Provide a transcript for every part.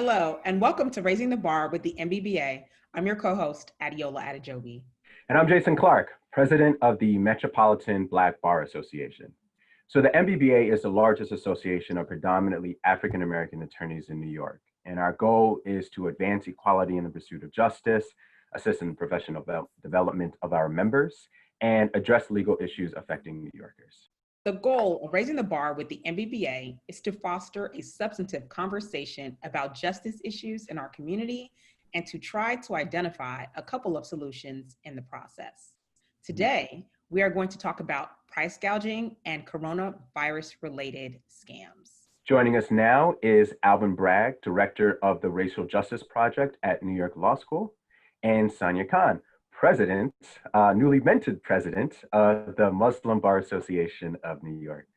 Hello, and welcome to Raising the Bar with the MBBA. I'm your co-host, Adeola Adejobi. And I'm Jason Clark, president of the Metropolitan Black Bar Association. So the MBBA is the largest association of predominantly African-American attorneys in New York. And our goal is to advance equality in the pursuit of justice, assist in the professional development of our members, and address legal issues affecting New Yorkers. The goal of Raising the Bar with the MBBA is to foster a substantive conversation about justice issues in our community and to try to identify a couple of solutions in the process. Today, we are going to talk about price gouging and coronavirus-related scams. Joining us now is Alvin Bragg, director of the Racial Justice Project at New York Law School, and Sania Khan, president, newly minted president of the Muslim Bar Association of New York.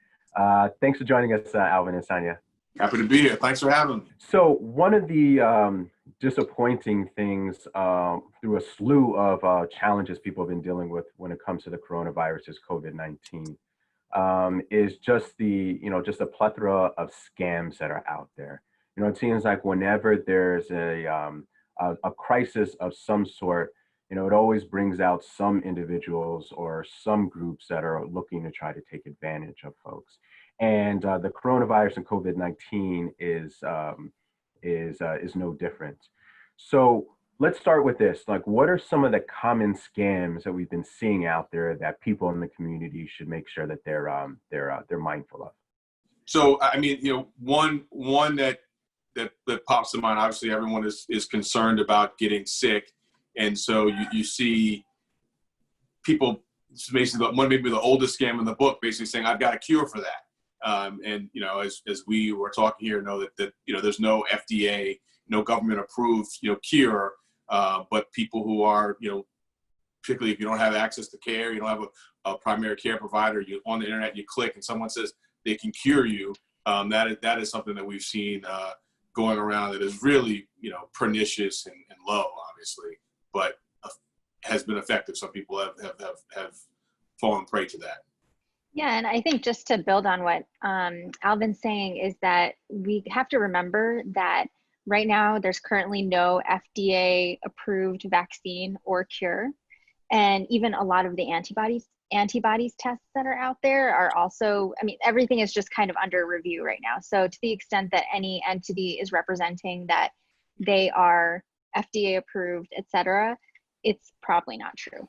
Thanks for joining us, Alvin and Sania. Happy to be here. Thanks for having me. So one of the disappointing things through a slew of challenges people have been dealing with when it comes to the coronavirus is COVID-19, is just just a plethora of scams that are out there. You know, it seems like whenever there's a crisis of some sort, you know, it always brings out some individuals or some groups that are looking to try to take advantage of folks. And the coronavirus and COVID-19 is no different. So let's start with this. Like, what are some of the common scams that we've been seeing out there that people in the community should make sure that they're mindful of? So, I mean, you know, one that pops to mind. Obviously, everyone is concerned about getting sick. And so you see people, basically maybe the oldest scam in the book, basically saying, I've got a cure for that. And, you know, as we were talking here, know that, you know, there's no FDA, no government approved, you know, cure, but people who are, you know, particularly if you don't have access to care, you don't have a primary care provider, you on the internet, you click and someone says they can cure you. That is something that we've seen going around that is really, you know, pernicious and low, obviously, but has been effective. Some people have fallen prey to that. Yeah, and I think just to build on what Alvin's saying is that we have to remember that right now there's currently no FDA approved vaccine or cure. And even a lot of the antibodies tests that are out there are also, I mean, everything is just kind of under review right now. So to the extent that any entity is representing that they are FDA approved, et cetera, it's probably not true.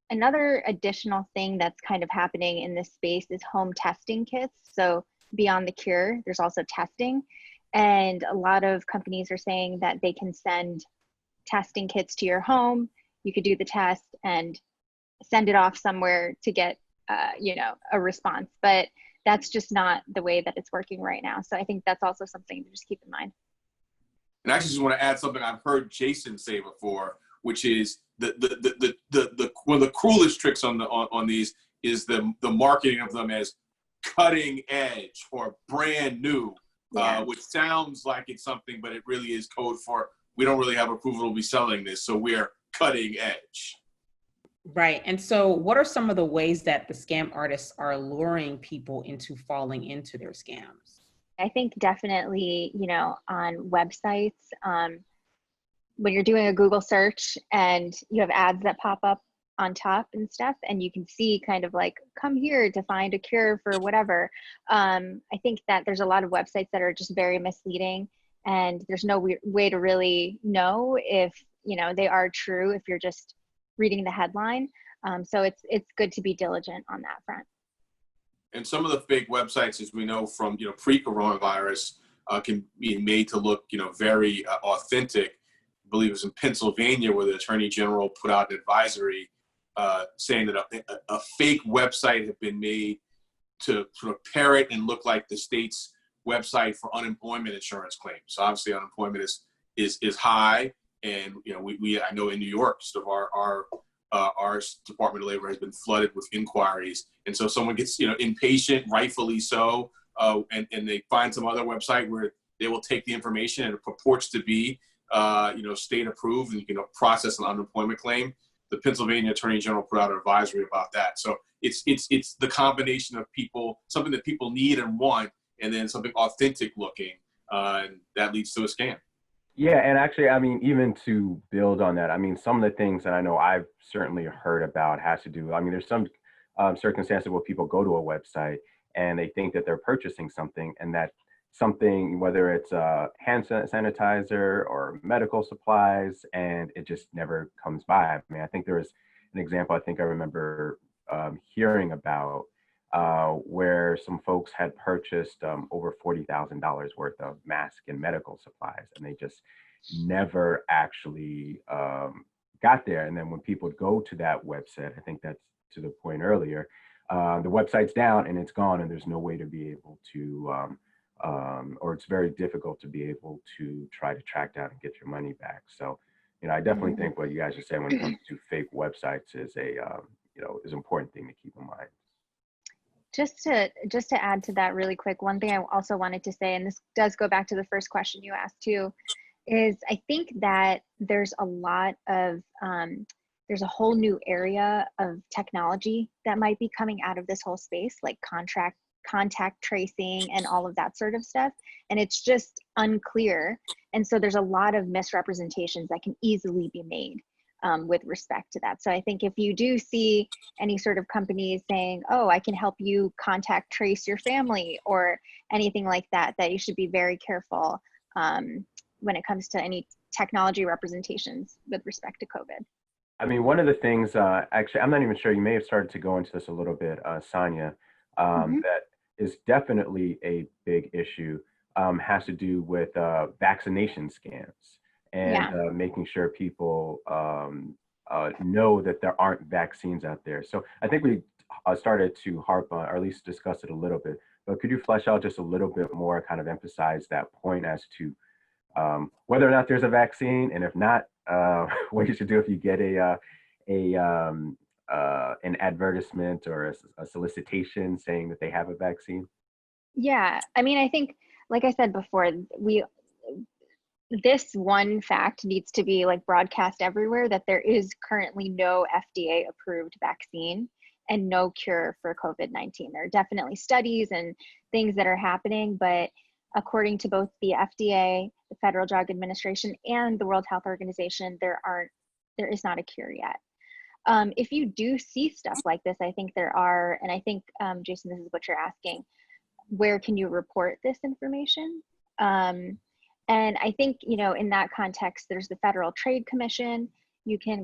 Another additional thing that's kind of happening in this space is home testing kits. So beyond the cure, there's also testing. And a lot of companies are saying that they can send testing kits to your home. You could do the test and send it off somewhere to get, you know, a response. But that's just not the way that it's working right now. So I think that's also something to just keep in mind. And I actually just want to add something I've heard Jason say before, which is one of the cruelest tricks on these is the marketing of them as cutting edge or brand new, which sounds like it's something, but it really is code for we don't really have approval to be selling this, so we're cutting edge. Right. And so what are some of the ways that the scam artists are luring people into falling into their scams? I think definitely, you know, on websites, when you're doing a Google search and you have ads that pop up on top and stuff, and you can see kind of like, come here to find a cure for whatever. I think that there's a lot of websites that are just very misleading, and there's no way to really know if, you know, they are true if you're just reading the headline. So it's good to be diligent on that front. And some of the fake websites, as we know from, you know, pre-coronavirus, can be made to look, you know, very authentic. I believe it was in Pennsylvania where the Attorney General put out an advisory saying that a fake website had been made to sort of parrot and look like the state's website for unemployment insurance claims. So obviously unemployment is high, and you know I know in New York, sort of our Department of Labor has been flooded with inquiries. And so someone gets, you know, impatient, rightfully so, and they find some other website where they will take the information and it purports to be, you know, state approved, and you can process an unemployment claim. The Pennsylvania Attorney General put out an advisory about that. So it's the combination of people, something that people need and want, and then something authentic looking and that leads to a scam. Yeah, and actually, I mean, even to build on that, I mean, some of the things that I know I've certainly heard about has to do, I mean, there's some circumstances where people go to a website and they think that they're purchasing something, and that something, whether it's hand sanitizer or medical supplies, and it just never comes by. I mean, I think there was an example I think I remember hearing about where some folks had purchased over $40,000 worth of masks and medical supplies, and they just never actually got there. And then when people go to that website, I think that's to the point earlier, the website's down and it's gone, and there's no way to be able to, or it's very difficult to be able to try to track down and get your money back. So, you know, I definitely think what you guys are saying when it comes to fake websites is a, you know, is an important thing to keep in mind. Just to add to that really quick, one thing I also wanted to say, and this does go back to the first question you asked too, is I think that there's a lot of, there's a whole new area of technology that might be coming out of this whole space, like contact tracing and all of that sort of stuff. And it's just unclear. And so there's a lot of misrepresentations that can easily be made with respect to that. So I think if you do see any sort of companies saying, oh, I can help you contact trace your family or anything like that, that you should be very careful when it comes to any technology representations with respect to COVID. I mean, one of the things, actually, I'm not even sure, you may have started to go into this a little bit, Sania, that is definitely a big issue, has to do with vaccination scams. And making sure people know that there aren't vaccines out there. So I think we started to harp on, or at least discuss it a little bit, but could you flesh out just a little bit more, kind of emphasize that point as to whether or not there's a vaccine, and if not, what you should do if you get an advertisement or a solicitation saying that they have a vaccine? Yeah, I mean, I think, like I said before, this one fact needs to be like broadcast everywhere, that there is currently no FDA approved vaccine and no cure for COVID-19. There are definitely studies and things that are happening, but according to both the FDA, the Federal Drug Administration, and the World Health Organization, there is not a cure yet. If you do see stuff like this, I think there are, and I think, Jason, this is what you're asking, where can you report this information? And I think, you know, in that context, there's the Federal Trade Commission. You can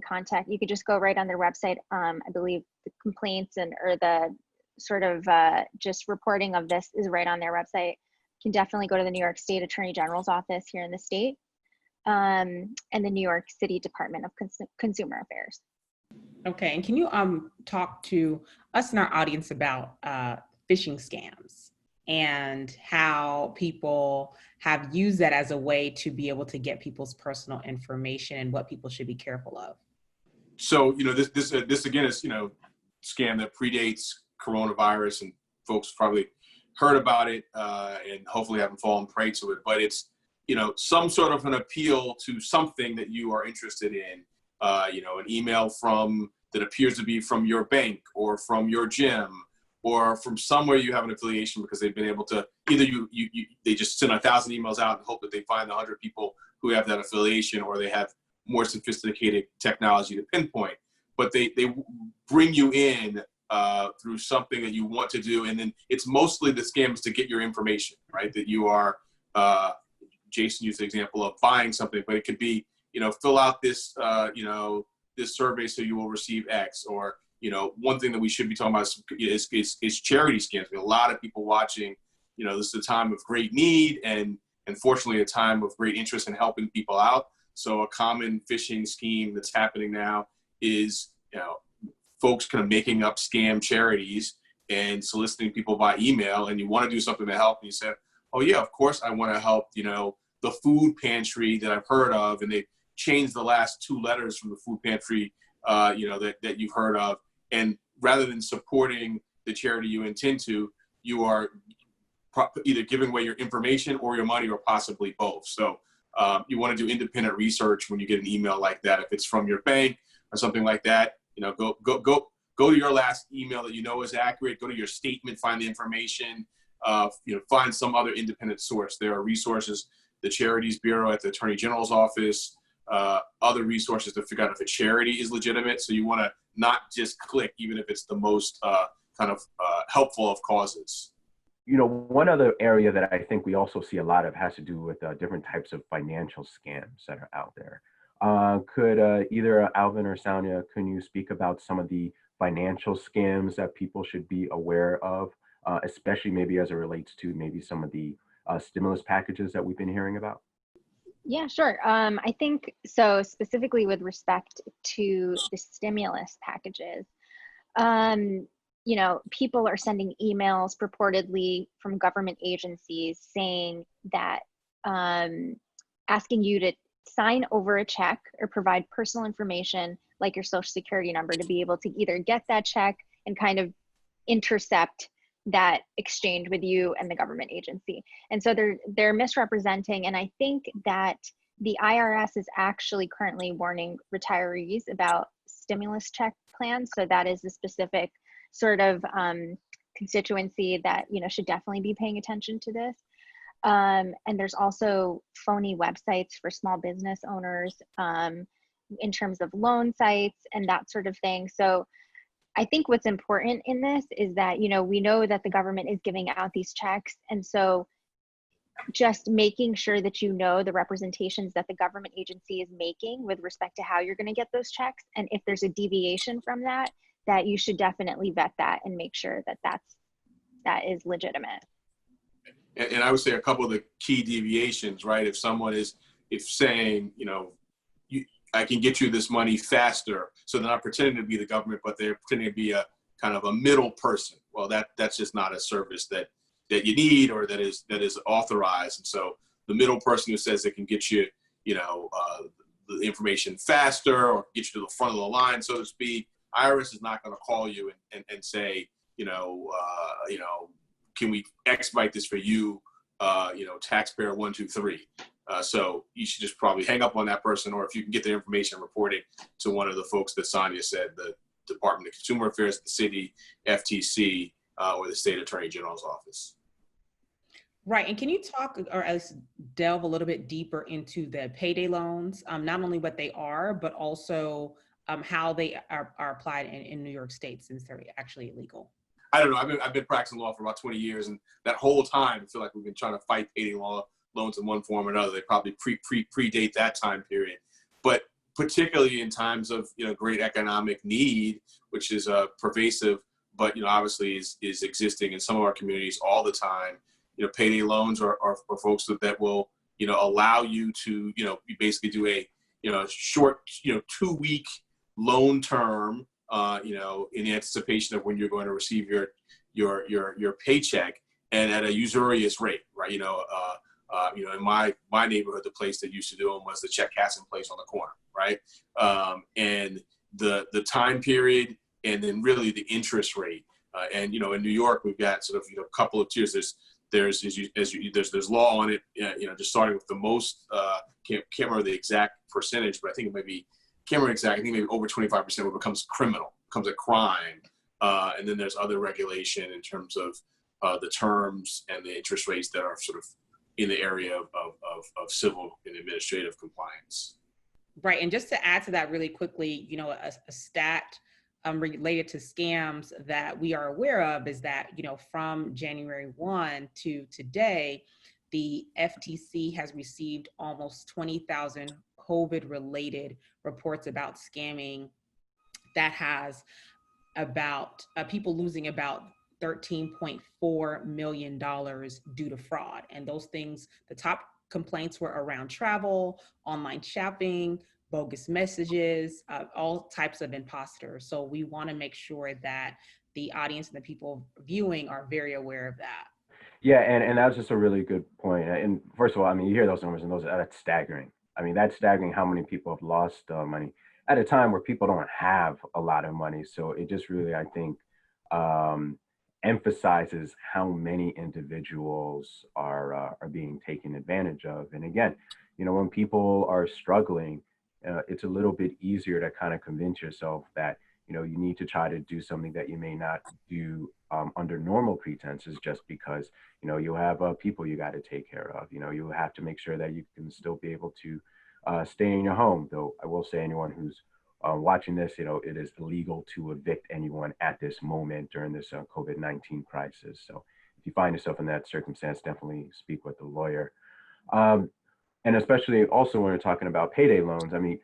just go right on their website. I believe the complaints or the sort of just reporting of this is right on their website. You can definitely go to the New York State Attorney General's office here in the state, and the New York City Department of Consumer Affairs. Okay, and can you talk to us and our audience about phishing scams and how people have used that as a way to be able to get people's personal information and what people should be careful of? So, you know, this again is, you know, scam that predates coronavirus, and folks probably heard about it and hopefully haven't fallen prey to it. But it's, you know, some sort of an appeal to something that you are interested in. You know, an email that appears to be from your bank or from your gym or from somewhere you have an affiliation, because they've been able to either they just send 1,000 emails out and hope that they find 100 people who have that affiliation, or they have more sophisticated technology to pinpoint. But they bring you in through something that you want to do, and then it's mostly the scams to get your information, right? That you are, Jason used the example of buying something, but it could be, you know, fill out this, you know, this survey so you will receive X. Or, you know, one thing that we should be talking about is charity scams. I mean, a lot of people watching, you know, this is a time of great need and unfortunately a time of great interest in helping people out. So a common phishing scheme that's happening now is, you know, folks kind of making up scam charities and soliciting people by email, and you want to do something to help, and you say, oh yeah, of course I want to help, you know, the food pantry that I've heard of, and they changed the last 2 letters from the food pantry, you know, that you've heard of. And rather than supporting the charity you intend to, you are either giving away your information or your money, or possibly both. So you want to do independent research when you get an email like that. If it's from your bank or something like that, you know, go to your last email that you know is accurate. Go to your statement, find the information. find some other independent source. There are resources, the Charities Bureau at the Attorney General's office, other resources to figure out if a charity is legitimate. So you want to not just click, even if it's the most helpful of causes. One other area that I think we also see a lot of has to do with different types of financial scams that are out there. Could either Alvin or Sania, can you speak about some of the financial scams that people should be aware of, especially maybe as it relates to maybe some of the stimulus packages that we've been hearing about? Yeah, sure. I think so, specifically with respect to the stimulus packages, people are sending emails purportedly from government agencies saying that asking you to sign over a check or provide personal information like your social security number to be able to either get that check and kind of intercept that exchange with you and the government agency. And so they're misrepresenting. And I think that the IRS is actually currently warning retirees about stimulus check plans. So that is a specific sort of constituency that should definitely be paying attention to this. And there's also phony websites for small business owners in terms of loan sites and that sort of thing. So I think what's important in this is that, we know that the government is giving out these checks. And so just making sure that the representations that the government agency is making with respect to how you're going to get those checks. And if there's a deviation from that you should definitely vet that and make sure that that is legitimate. And I would say a couple of the key deviations, right? If someone is saying, I can get you this money faster. So they're not pretending to be the government, but they're pretending to be a kind of a middle person. Well, that's just not a service that you need or that is authorized. And so the middle person who says it can get you, the information faster or get you to the front of the line, so to speak, IRS is not going to call you and say, can we expedite this for you, taxpayer 123. So you should just probably hang up on that person, or if you can get the information, report it to one of the folks that Sania said, the Department of Consumer Affairs, the city, FTC, or the state attorney general's office. Right. And can you talk or at least delve a little bit deeper into the payday loans, not only what they are, but also how they are applied in New York State, since they're actually illegal? I don't know. I've been practicing law for about 20 years, and that whole time I feel like we've been trying to fight payday loans in one form or another. They probably predate that time period. But particularly in times of great economic need, which is pervasive, but obviously is existing in some of our communities all the time. Payday loans are folks that will allow you to you basically do a short 2-week loan term in anticipation of when you're going to receive your paycheck, and at a usurious rate, right? In my neighborhood, the place that used to do them was the check casting place on the corner, right? And the time period, and then really the interest rate, and in New York we've got sort of a couple of tiers. There's law on it, just starting with the most. Can't remember the exact percentage, but I think it might be. Can't remember exactly. I think maybe over 25% it becomes criminal, becomes a crime, and then there's other regulation in terms of the terms and the interest rates that are sort of in the area of civil and administrative compliance. Right, and just to add to that really quickly, a stat related to scams that we are aware of is that, from January 1 to today, the FTC has received almost 20,000 COVID-related reports about scamming that has about people losing about $13.4 million due to fraud. And those things, the top complaints were around travel, online shopping, bogus messages, all types of imposters. So we want to make sure that the audience and the people viewing are very aware of that. Yeah, and that was just a really good point. And first of all, you hear those numbers, and that's staggering. That's staggering how many people have lost money at a time where people don't have a lot of money. So it just really, I think, emphasizes how many individuals are being taken advantage of. And again, when people are struggling, it's a little bit easier to kind of convince yourself that you need to try to do something that you may not do under normal pretenses, just because, you have people you got to take care of. You have to make sure that you can still be able to stay in your home. Though I will say, anyone who's watching this, it is illegal to evict anyone at this moment during this COVID-19 crisis. So if you find yourself in that circumstance, definitely speak with a lawyer. And especially also when we're talking about payday loans, I mean,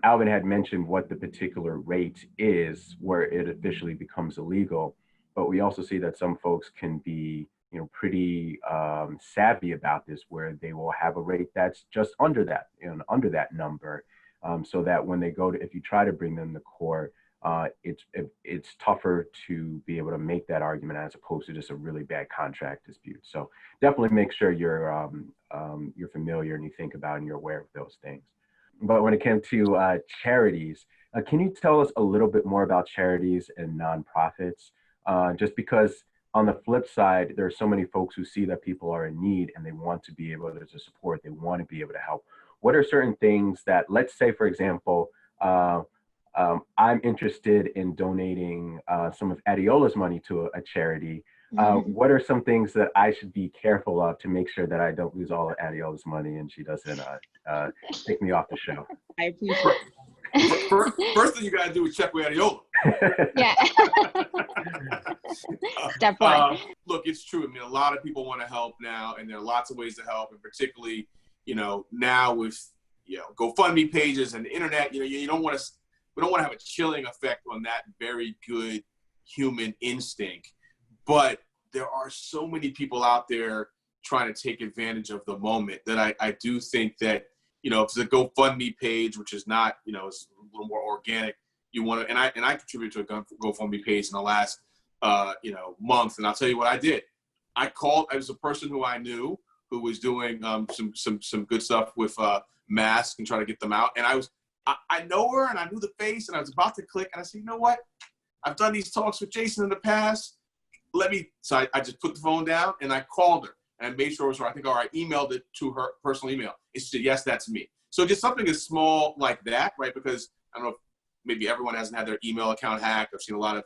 Alvin had mentioned what the particular rate is where it officially becomes illegal, but we also see that some folks can be, pretty savvy about this, where they will have a rate that's just under that, under that number, so that when they go to, if you try to bring them to court, it's tougher to be able to make that argument as opposed to just a really bad contract dispute. So definitely make sure you're familiar and you think about and you're aware of those things. But when it came to charities, can you tell us a little bit more about charities and nonprofits? Just because on the flip side, there are so many folks who see that people are in need and they want to be able to support, they want to be able to help. What are certain things that, let's say, for example, I'm interested in donating some of Adeola's money to a charity. What are some things that I should be careful of to make sure that I don't lose all of Adeola's money and she doesn't take me off the show? I appreciate it. First thing you got to do is check with Adeola. Yeah. Step one. Look, it's true. I mean, a lot of people want to help now, and there are lots of ways to help, and particularly, now with, GoFundMe pages and the internet, we don't want to have a chilling effect on that very good human instinct. But there are so many people out there trying to take advantage of the moment that I do think that, if it's a GoFundMe page, which is not, it's a little more organic, you want to, and I contributed to a GoFundMe page in the last, month. And I'll tell you what I did. I was a person who I knew who was doing some good stuff with masks and trying to get them out. And I know her and I knew the face, and I was about to click and I said, you know what? I've done these talks with Jason in the past. So I just put the phone down and I called her and I made sure it was her. I think, I emailed it to her personal email. And she said, yes, that's me. So just something as small like that, right? Because I don't know if maybe everyone hasn't had their email account hacked. I've seen a lot of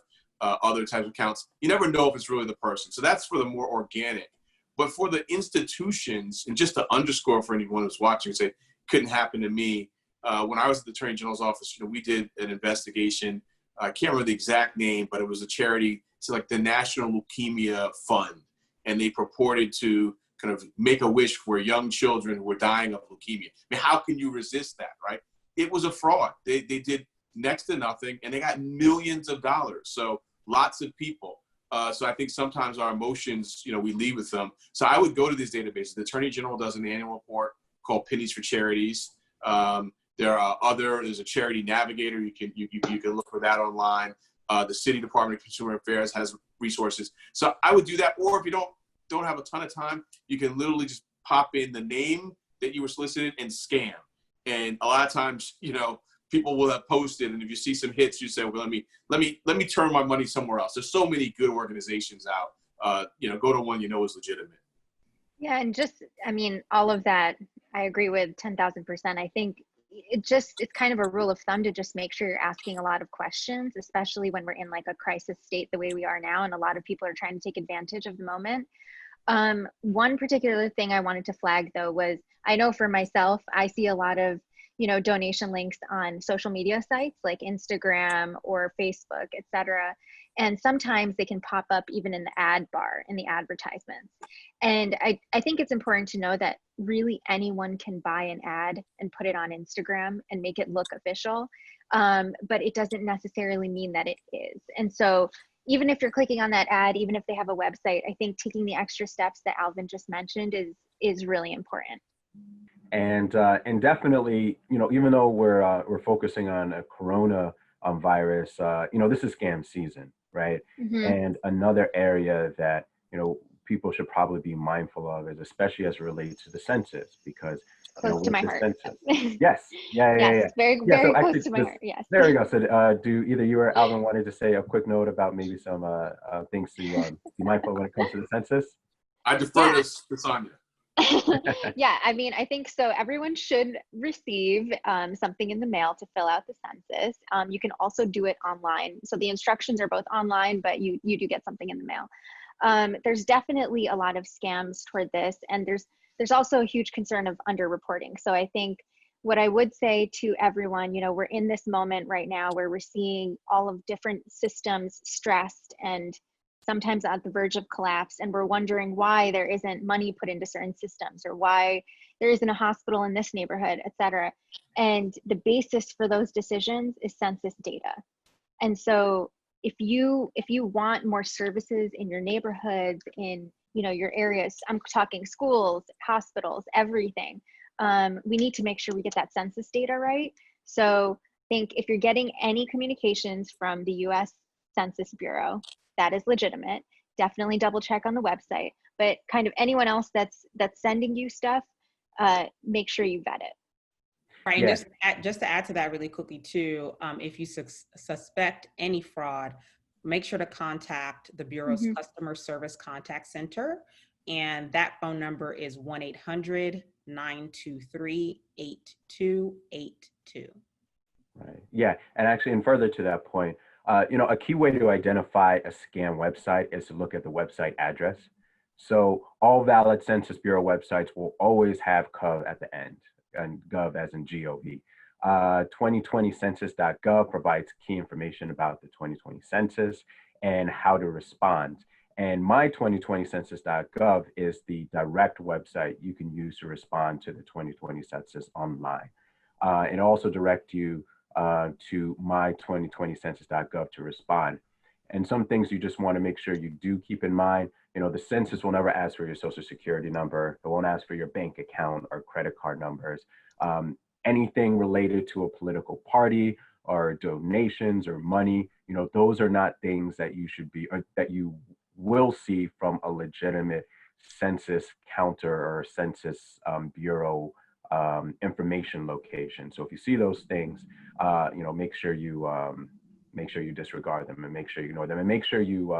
other types of accounts. You never know if it's really the person. So that's for the more organic. But for the institutions, and just to underscore for anyone who's watching, say, couldn't happen to me. When I was at the Attorney General's office, we did an investigation. I can't remember the exact name, but it was a charity. It's like the National Leukemia Fund. And they purported to kind of make a wish for young children who were dying of leukemia. I mean, how can you resist that, right? It was a fraud. They did next to nothing, and they got millions of dollars. So lots of people. So I think sometimes our emotions, we lead with them. So I would go to these databases. The Attorney General does an annual report called Pennies for Charities. There's a charity navigator. You can look for that online. The City Department of Consumer Affairs has resources. So I would do that. Or if you don't have a ton of time, you can literally just pop in the name that you were solicited and scam. And a lot of times, people will have posted, and if you see some hits, you say, well, let me turn my money somewhere else. There's so many good organizations out. Go to one is legitimate. Yeah, and all of that, I agree with 10,000%. I think it's kind of a rule of thumb to just make sure you're asking a lot of questions, especially when we're in like a crisis state the way we are now, and a lot of people are trying to take advantage of the moment. One particular thing I wanted to flag though was, I know for myself, I see a lot of donation links on social media sites like Instagram or Facebook, etc. And sometimes they can pop up even in the ad bar, in the advertisements. And I think it's important to know that really anyone can buy an ad and put it on Instagram and make it look official, but it doesn't necessarily mean that it is. And so even if you're clicking on that ad, even if they have a website, I think taking the extra steps that Alvin just mentioned is really important. And definitely, even though we're focusing on a corona virus, this is scam season, right? Mm-hmm. And another area that people should probably be mindful of is, especially as it relates to the census, because close to my heart. Census, yes, yeah. Very So close to my heart. Yes. There we go. So, do either you or Alvin wanted to say a quick note about maybe some things to be mindful when it comes to the census? I defer to Sania. Yeah, I mean, I think so. Everyone should receive something in the mail to fill out the census. You can also do it online. So the instructions are both online, but you do get something in the mail. There's definitely a lot of scams toward this, and there's also a huge concern of underreporting. So I think what I would say to everyone, we're in this moment right now where we're seeing all of different systems stressed and sometimes at the verge of collapse, and we're wondering why there isn't money put into certain systems or why there isn't a hospital in this neighborhood, et cetera. And the basis for those decisions is census data. And so if you want more services in your neighborhoods, in your areas, I'm talking schools, hospitals, everything, we need to make sure we get that census data right. So I think if you're getting any communications from the US Census Bureau, that is legitimate. Definitely double check on the website. But kind of anyone else that's sending you stuff, make sure you vet it. Right, Yeah. and just to add to that really quickly too, if you suspect any fraud, make sure to contact the Bureau's Customer Service Contact Center, and that phone number is 1-800-923-8282. Right. Yeah, and actually, and further to that point, a key way to identify a scam website is to look at the website address. So all valid Census Bureau websites will always have gov at the end, and gov as in GOV. 2020census.gov provides key information about the 2020 census and how to respond. And my2020census.gov is the direct website you can use to respond to the 2020 census online. It also directs you to my2020census.gov to respond. And some things you just want to make sure you do keep in mind. The census will never ask for your social security number. It won't ask for your bank account or credit card numbers. Anything related to a political party or donations or money, those are not things that you should be, or that you will see from a legitimate census counter or census bureau information location. So if you see those things, make sure you disregard them and make sure you ignore them, and make sure you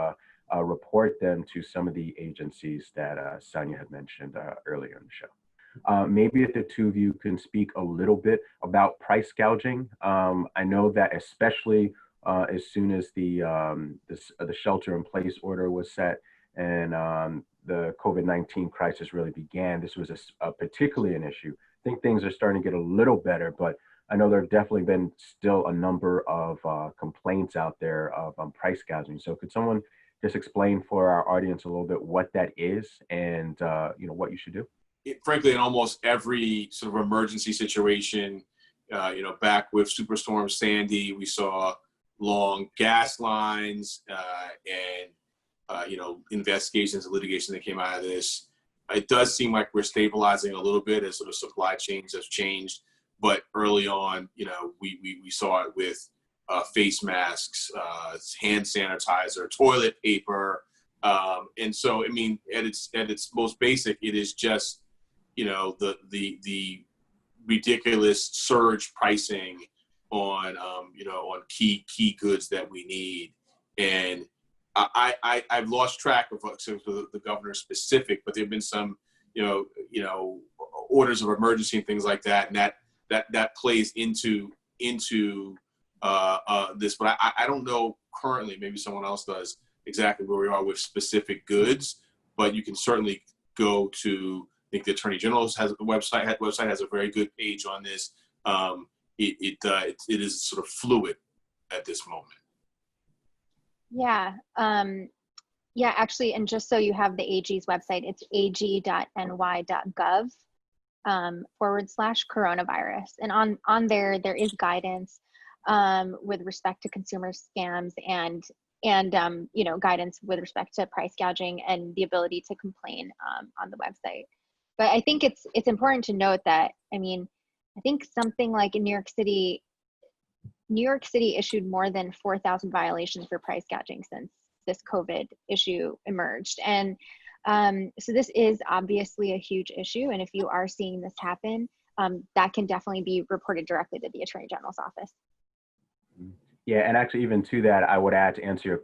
report them to some of the agencies that Sania had mentioned earlier in the show. Maybe if the two of you can speak a little bit about price gouging. I know that especially as soon as the shelter-in-place order was set and the COVID-19 crisis really began, this was particularly an issue. I think things are starting to get a little better, but I know there have definitely been still a number of complaints out there of price gouging. So could someone just explain for our audience a little bit what that is and what you should do? Frankly, in almost every sort of emergency situation, back with Superstorm Sandy, we saw long gas lines and investigations and litigation that came out of this. It does seem like we're stabilizing a little bit as sort of supply chains have changed, but early on, we saw it with face masks, hand sanitizer, toilet paper, and so I mean, at its most basic, it is just the ridiculous surge pricing on on key goods that we need. And I've lost track of the governor specific, but there've been some orders of emergency and things like that, and that plays into this. But I don't know currently, maybe someone else does, exactly where we are with specific goods, but you can certainly go to, I think the Attorney General's website has a very good page on this. It is sort of fluid at this moment. Yeah. Yeah, actually, and just so you have the AG's website, it's ag.ny.gov /coronavirus. And on there is guidance with respect to consumer scams and guidance with respect to price gouging and the ability to complain on the website. But I think it's important to note that, I think something like in New York City issued more than 4,000 violations for price gouging since this COVID issue emerged. And so this is obviously a huge issue. And if you are seeing this happen, that can definitely be reported directly to the Attorney General's office. Yeah, and actually even to that, I would add, to answer your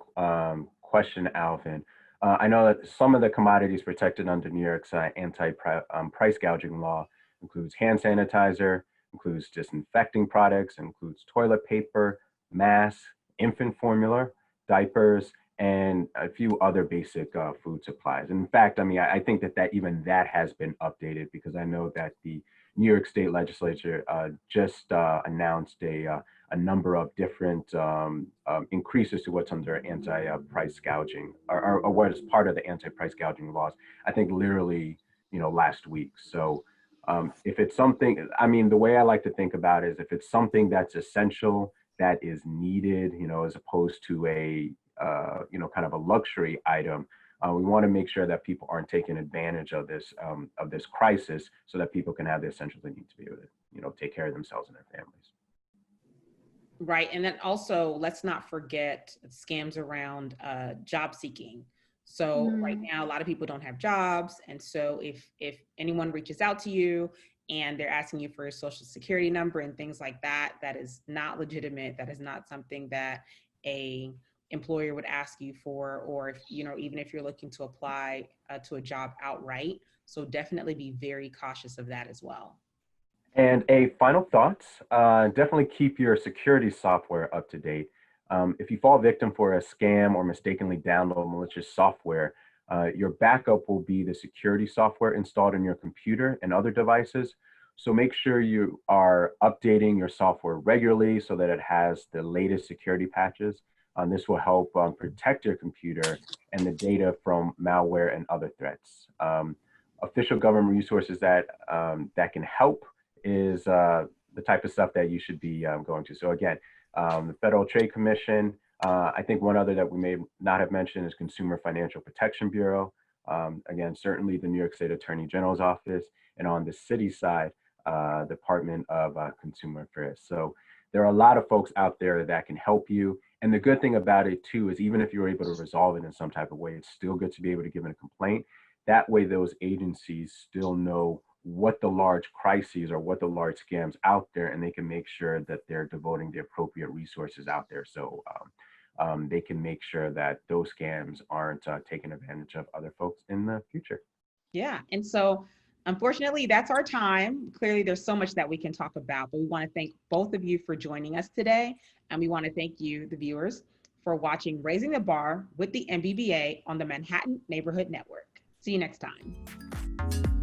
question, Alvin, I know that some of the commodities protected under New York's anti-price gouging law includes hand sanitizer, includes disinfecting products, includes toilet paper, masks, infant formula, diapers, and a few other basic food supplies. In fact, I mean, I think that even that has been updated, because I know that the New York State Legislature just announced a number of different increases to what's under anti-price gouging, or what is part of the anti-price gouging laws. I think literally, last week. So if it's something, I mean, the way I like to think about it is, if it's something that's essential, that is needed, as opposed to a kind of a luxury item. We want to make sure that people aren't taking advantage of this crisis, so that people can have the essentials they need to be able to, take care of themselves and their families. Right, and then also, let's not forget scams around job seeking. So right now, a lot of people don't have jobs, and so if anyone reaches out to you and they're asking you for your social security number and things like that, that is not legitimate. That is not something that a employer would ask you for, or if, even if you're looking to apply to a job outright. So definitely be very cautious of that as well. And a final thought, definitely keep your security software up to date. If you fall victim for a scam or mistakenly download malicious software, your backup will be the security software installed in your computer and other devices. So make sure you are updating your software regularly so that it has the latest security patches. This will help protect your computer and the data from malware and other threats. Official government resources that can help is the type of stuff that you should be going to. So again, the Federal Trade Commission. I think one other that we may not have mentioned is Consumer Financial Protection Bureau. Again, certainly the New York State Attorney General's office, and on the city side, Department of Consumer Affairs. So there are a lot of folks out there that can help you. And the good thing about it too is, even if you're able to resolve it in some type of way, it's still good to be able to give in a complaint. That way, those agencies still know what the large crises or what the large scams out there, and they can make sure that they're devoting the appropriate resources out there. So they can make sure that those scams aren't taking advantage of other folks in the future. Yeah, and so unfortunately, that's our time. Clearly, there's so much that we can talk about, but we want to thank both of you for joining us today. And we want to thank you, the viewers, for watching Raising the Bar with the MBBA on the Manhattan Neighborhood Network. See you next time.